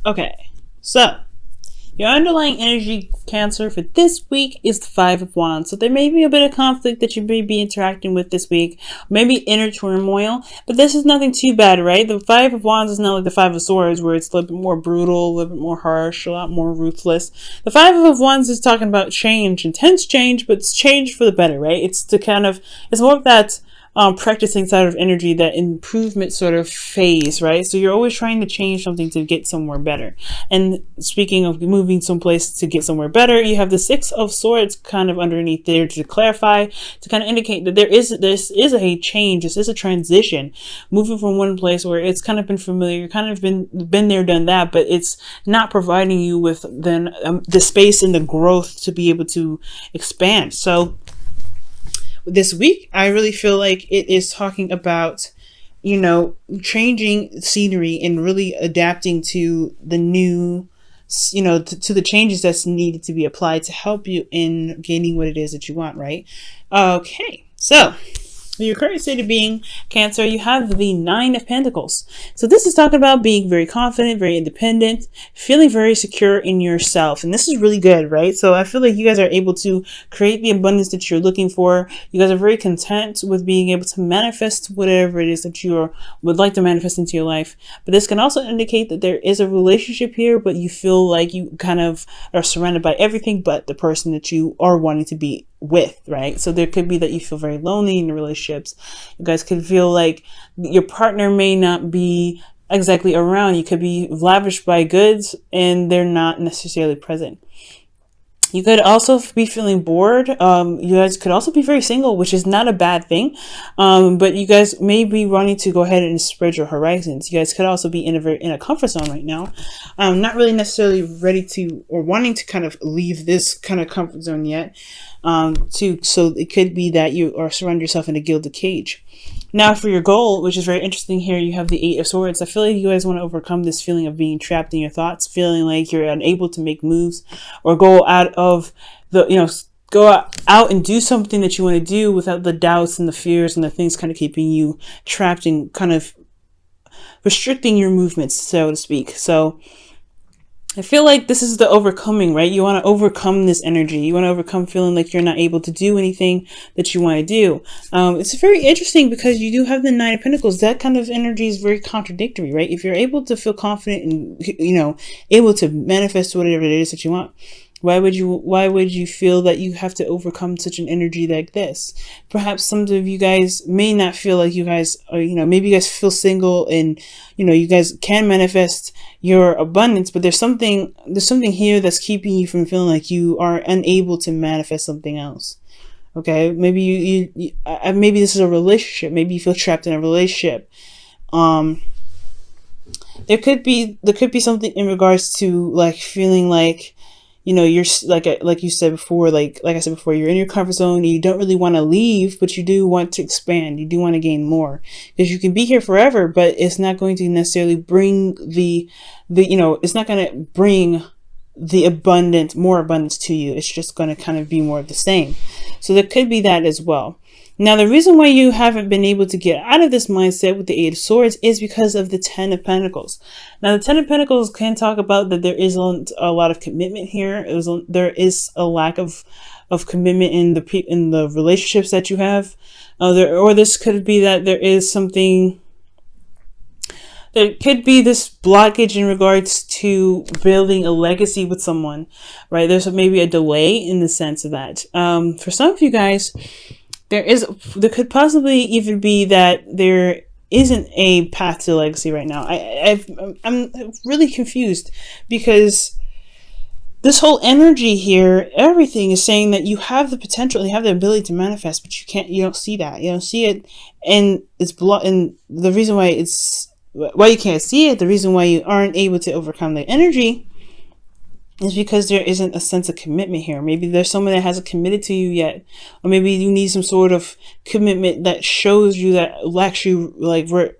Okay, so your underlying energy, Cancer, for this week is the Five of Wands. So there may be a bit of conflict that you may be interacting with this week, maybe inner turmoil, but this is nothing too bad, right? The Five of Wands is not like the Five of Swords, where it's a little bit more brutal, a little bit more harsh, a lot more ruthless. The Five of Wands is talking about change, intense change, but it's change for the better, right? It's to kind of, it's more of that practicing side of energy, that improvement sort of phase, right? So you're always trying to change something to get somewhere better. And speaking of moving someplace to get somewhere better, you have the Six of Swords kind of underneath there to clarify, to kind of indicate that this is a change, this is a transition, moving from one place where it's kind of been familiar, kind of been there, done that, but it's not providing you with then the space and the growth to be able to expand. So this week, I really feel like it is talking about, changing scenery and really adapting to the new, to the changes that's needed to be applied to help you in gaining what it is that you want, right? Okay, so your current state of being, Cancer, you have the Nine of Pentacles. So this is talking about being very confident, very independent, feeling very secure in yourself. And this is really good, right? So I feel like you guys are able to create the abundance that you're looking for. You guys are very content with being able to manifest whatever it is that you would like to manifest into your life. But this can also indicate that there is a relationship here, but you feel like you kind of are surrounded by everything but the person that you are wanting to be with, right? So there could be that you feel very lonely in the relationships. You guys could feel like your partner may not be exactly around. You could be lavished by goods and they're not necessarily present. You could also be feeling bored. You guys could also be very single, which is not a bad thing. But you guys may be wanting to go ahead and spread your horizons. You guys could also be in a comfort zone right now. Not really necessarily ready to or wanting to kind of leave this kind of comfort zone yet. So it could be that you are surrounding yourself in a gilded cage. Now for your goal, which is very interesting here, you have the Eight of Swords. I feel like you guys want to overcome this feeling of being trapped in your thoughts, feeling like you're unable to make moves or go out of the, go out and do something that you want to do without the doubts and the fears and the things kind of keeping you trapped and kind of restricting your movements, so to speak. So I feel like this is the overcoming, right? You want to overcome this energy. You want to overcome feeling like you're not able to do anything that you want to do. It's very interesting because you do have the Nine of Pentacles. That kind of energy is very contradictory, right? If you're able to feel confident and, able to manifest whatever it is that you want, why would you feel that you have to overcome such an energy like this? Perhaps some of you guys may not feel like you guys are, maybe you guys feel single and, you guys can manifest your abundance, but there's something here that's keeping you from feeling like you are unable to manifest something else. Okay. Maybe maybe this is a relationship. Maybe you feel trapped in a relationship. There could be something in regards to like feeling like, you're like you said before, like I said before, you're in your comfort zone and you don't really want to leave, but you do want to expand. You do want to gain more because you can be here forever, but it's not going to necessarily bring it's not going to bring the more abundance to you. It's just going to kind of be more of the same. So there could be that as well. Now, the reason why you haven't been able to get out of this mindset with the Eight of Swords is because of the Ten of Pentacles. Now, the Ten of Pentacles can talk about that there isn't a lot of commitment here. There is a lack of commitment in the relationships that you have. Or this could be that there is something. There could be this blockage in regards to building a legacy with someone, right? There's maybe a delay in the sense of that. For some of you guys, there could possibly even be that there isn't a path to legacy right now. I'm really confused because this whole energy here, everything is saying that you have the potential, you have the ability to manifest, but you don't see that. You don't see it, and and the reason why you can't see it, the reason why you aren't able to overcome the energy is because there isn't a sense of commitment here. Maybe there's someone that hasn't committed to you yet, or maybe you need some sort of commitment that shows you that actually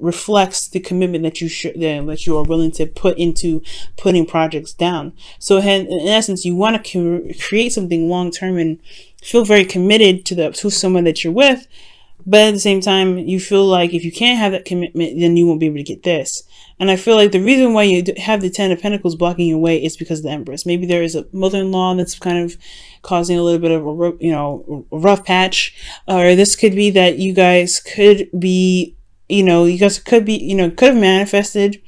reflects the commitment that you are willing to put into putting projects down. So in essence, you want to create something long term and feel very committed to someone that you're with. But at the same time, you feel like if you can't have that commitment, then you won't be able to get this. And I feel like the reason why you have the Ten of Pentacles blocking your way is because of the Empress. Maybe there is a mother-in-law that's kind of causing a little bit of a rough patch. Or this could be that you guys could be, could have manifested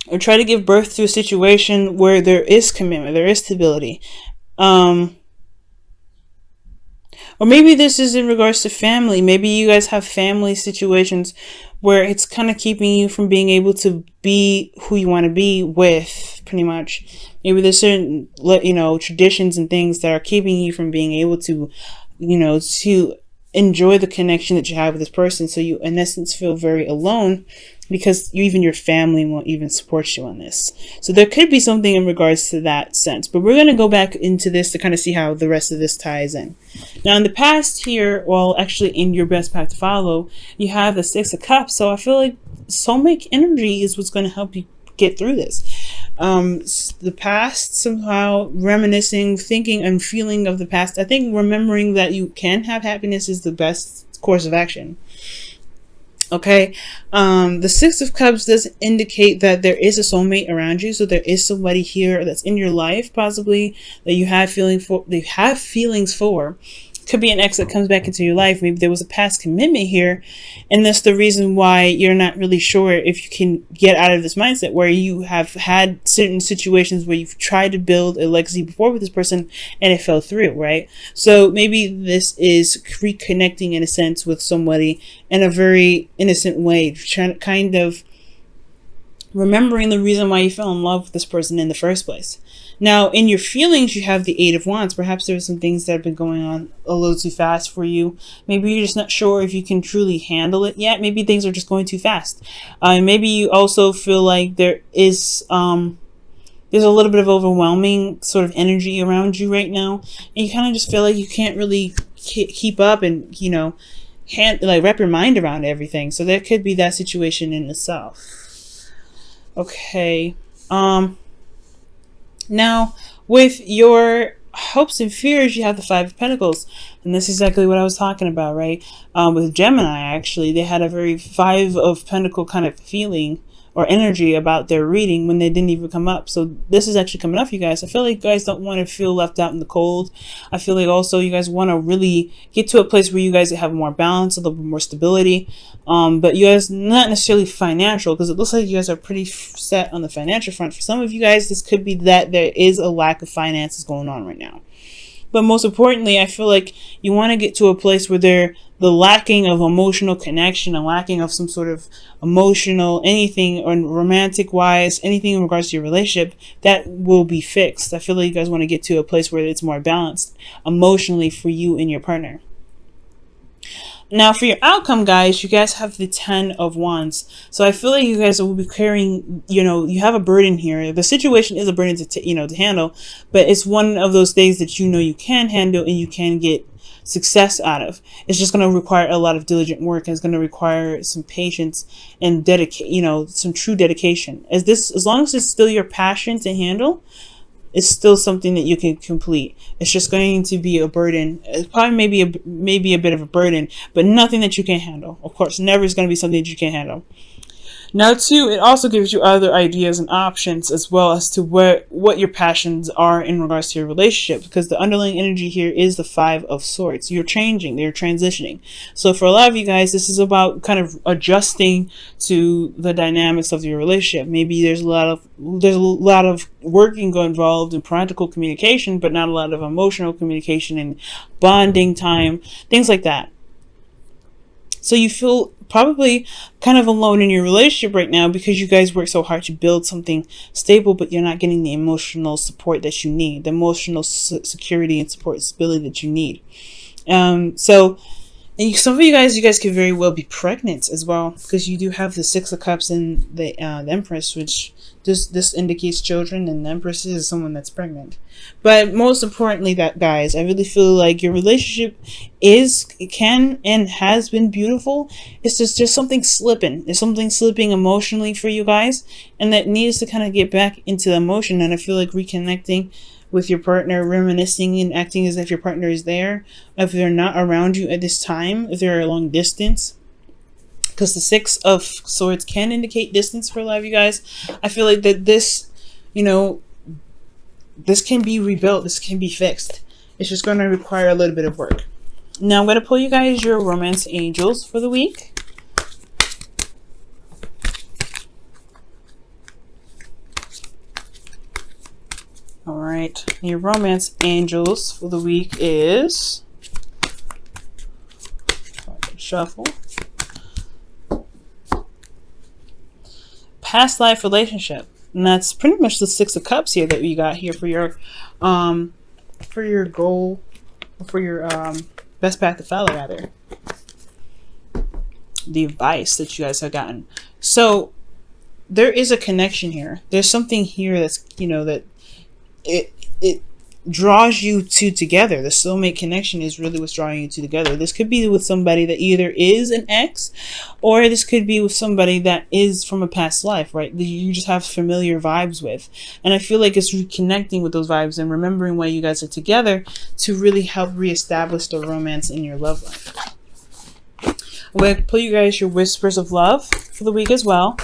or try to give birth to a situation where there is commitment, there is stability. Or maybe this is in regards to family. Maybe you guys have family situations where it's kind of keeping you from being able to be who you want to be with, pretty much. Maybe there's certain, traditions and things that are keeping you from being able to, to enjoy the connection that you have with this person. So you, in essence, feel very alone because even your family won't even support you on this. So there could be something in regards to that sense. But we're going to go back into this to kind of see how the rest of this ties in. Now, in the past here, well, actually in your best path to follow, you have the Six of Cups. So I feel like soulmate energy is what's going to help you get through this. The past, somehow reminiscing, thinking and feeling of the past. I think remembering that you can have happiness is the best course of action. Okay, the Six of Cups does indicate that there is a soulmate around you. So there is somebody here that's in your life, possibly, that you have feelings for. Could be an ex that comes back into your life. Maybe there was a past commitment here, and that's the reason why you're not really sure if you can get out of this mindset where you have had certain situations where you've tried to build a legacy before with this person and it fell through, right? So maybe this is reconnecting in a sense with somebody in a very innocent way, trying to kind of remembering the reason why you fell in love with this person in the first place. Now, in your feelings, you have the Eight of Wands. Perhaps there are some things that have been going on a little too fast for you. Maybe you're just not sure if you can truly handle it yet. Maybe things are just going too fast. Maybe you also feel like there is there's a little bit of overwhelming sort of energy around you right now, and you kind of just feel like you can't really keep up and wrap your mind around everything. So there could be that situation in itself. Okay. Now, with your hopes and fears, you have the Five of Pentacles. And this is exactly what I was talking about, right? With Gemini, actually, they had a very Five of Pentacle kind of feeling or energy about their reading when they didn't even come up. So this is actually coming up, you guys. I feel like you guys don't want to feel left out in the cold. I feel like also you guys want to really get to a place where you guys have more balance, a little bit more stability. But you guys, not necessarily financial, because it looks like you guys are pretty set on the financial front. For some of you guys, this could be that there is a lack of finances going on right now. But most importantly, I feel like you want to get to a place where the lacking of emotional connection and lacking of some sort of emotional anything or romantic wise, anything in regards to your relationship, that will be fixed. I feel like you guys want to get to a place where it's more balanced emotionally for you and your partner. Now, for your outcome, guys, you guys have the Ten of Wands. So I feel like you guys will be carrying, you have a burden here. The situation is a burden to handle, but it's one of those things that you can handle and you can get success out of. It's just going to require a lot of diligent work, and it's going to require some patience and some true dedication. As long as it's still your passion to handle, it's still something that you can complete. It's just going to be a burden. It's probably maybe a bit of a burden, but nothing that you can't handle. Of course, never is going to be something that you can't handle. Now, too, it also gives you other ideas and options as well as to what your passions are in regards to your relationship, because the underlying energy here is the Five of Swords. You're changing, you're transitioning. So for a lot of you guys, this is about kind of adjusting to the dynamics of your relationship. Maybe there's a lot of working involved in practical communication, but not a lot of emotional communication and bonding time, things like that. So you feel probably kind of alone in your relationship right now because you guys work so hard to build something stable, but you're not getting the emotional support that you need, the emotional security and support, stability that you need. Some of you guys could very well be pregnant as well, because you do have the Six of Cups and the Empress, which this indicates children, and the Empress is someone that's pregnant. But most importantly, guys, I really feel like your relationship can and has been beautiful. It's just something slipping. There's something slipping emotionally for you guys, and that needs to kind of get back into the emotion. And I feel like reconnecting with your partner, reminiscing and acting as if your partner is there. If they're not around you at this time, if they're a long distance, because the Six of Swords can indicate distance for a lot of you guys. I feel like that this, you know, this can be rebuilt. This can be fixed. It's just going to require a little bit of work. Now I'm going to pull you guys your romance angels for the week. All right, your romance angels for the week is, shuffle, past life relationship, and that's pretty much the Six of Cups here that you got here for your goal, for your best path to follow, rather. The advice that you guys have gotten. So there is a connection here. There's something here that's, you know, that it draws you two together. The soulmate connection is really what's drawing you two together. This could be with somebody that either is an ex, or this could be with somebody that is from a past life, right? That you just have familiar vibes with. And I feel like it's reconnecting with those vibes and remembering why you guys are together to really help reestablish the romance in your love life. I'm going to pull you guys your whispers of love for the week as well.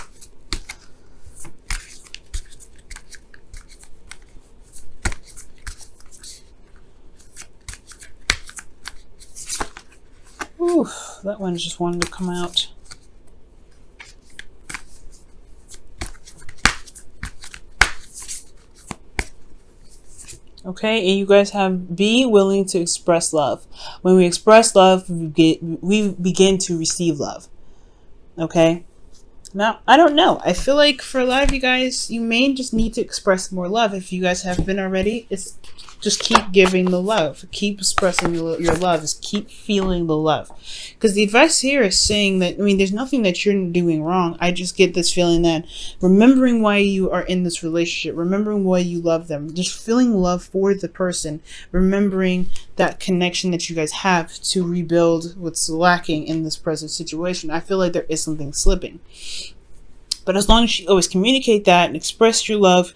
Oof, that one just wanted to come out. Okay, and you guys have be willing to express love. When we express love, we begin to receive love. Okay? Now, I don't know. I feel like for a lot of you guys, you may just need to express more love. If you guys have been already, it's just keep giving the love. Keep expressing your love. Just keep feeling the love. Because the advice here is saying that, I mean, there's nothing that you're doing wrong. I just get this feeling that remembering why you are in this relationship, remembering why you love them, just feeling love for the person, remembering that connection that you guys have to rebuild what's lacking in this present situation. I feel like there is something slipping. But as long as you always communicate that and express your love,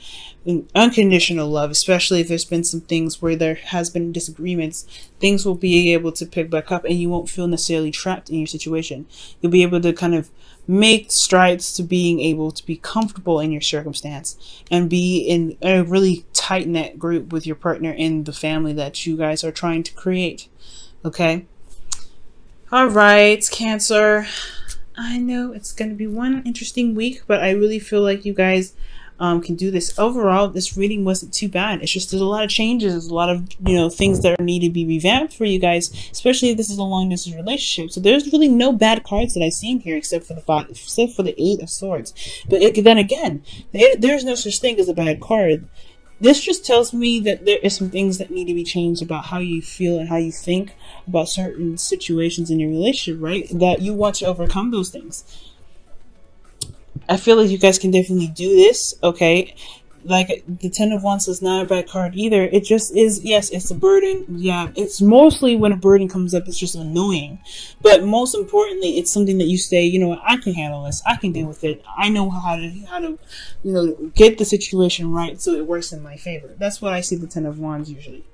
unconditional love, especially if there's been some things where there has been disagreements, things will be able to pick back up and you won't feel necessarily trapped in your situation. You'll be able to kind of make strides to being able to be comfortable in your circumstance and be in a really tight-knit group with your partner in the family that you guys are trying to create. Okay? All right, Cancer. I know it's going to be one interesting week, but I really feel like you guys can do this. Overall, this reading wasn't too bad. It's just there's a lot of changes, there's a lot of, you know, things that need to be revamped for you guys, especially if this is a long distance relationship. So there's really no bad cards that I've seen here except for the Eight of Swords. But then again, there's no such thing as a bad card. This just tells me that there is some things that need to be changed about how you feel and how you think about certain situations in your relationship, right? That you want to overcome those things. I feel like you guys can definitely do this, okay? Like, the Ten of Wands is not a bad card either. It just is, yes, it's a burden. Yeah, it's mostly when a burden comes up, it's just annoying. But most importantly, it's something that you say, you know what, I can handle this. I can deal with it. I know how to, you know, get the situation right so it works in my favor. That's what I see the Ten of Wands usually.